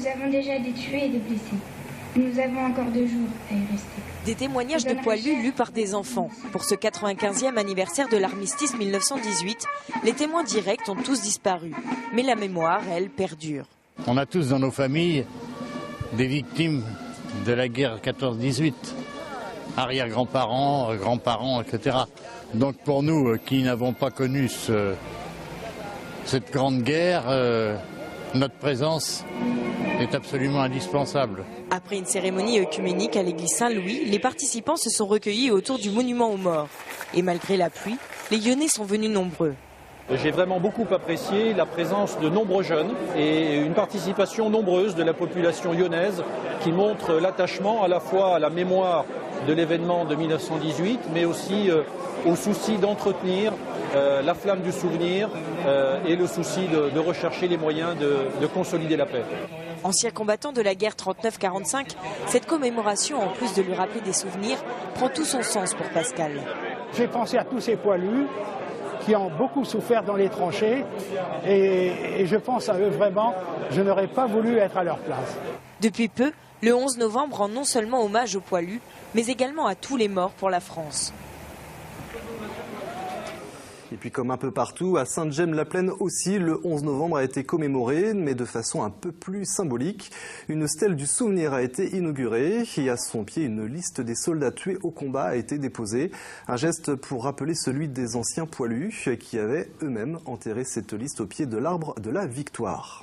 Nous avons déjà des tués et des blessés. Nous avons encore 2 jours à y rester. Des témoignages de poilus lus par des enfants. Pour ce 95e anniversaire de l'armistice 1918, les témoins directs ont tous disparu. Mais la mémoire, elle, perdure. On a tous dans nos familles des victimes de la guerre 14-18. Arrière-grands-parents, grands-parents, etc. Donc pour nous qui n'avons pas connu cette grande guerre, notre présence est absolument indispensable. Après une cérémonie œcuménique à l'église Saint-Louis, les participants se sont recueillis autour du monument aux morts. Et malgré la pluie, les Lyonnais sont venus nombreux. J'ai vraiment beaucoup apprécié la présence de nombreux jeunes et une participation nombreuse de la population lyonnaise qui montre l'attachement à la fois à la mémoire de l'événement de 1918, mais aussi au souci d'entretenir la flamme du souvenir et le souci de rechercher les moyens de consolider la paix. Ancien combattant de la guerre 39-45, cette commémoration, en plus de lui rappeler des souvenirs, prend tout son sens pour Pascal. J'ai pensé à tous ces poilus qui ont beaucoup souffert dans les tranchées et je pense à eux vraiment, je n'aurais pas voulu être à leur place. Depuis peu, le 11 novembre rend non seulement hommage aux poilus, mais également à tous les morts pour la France. Et puis comme un peu partout, à Sainte-Gemme-la-Plaine aussi, le 11 novembre a été commémoré, mais de façon un peu plus symbolique. Une stèle du souvenir a été inaugurée et à son pied, une liste des soldats tués au combat a été déposée. Un geste pour rappeler celui des anciens poilus qui avaient eux-mêmes enterré cette liste au pied de l'arbre de la victoire.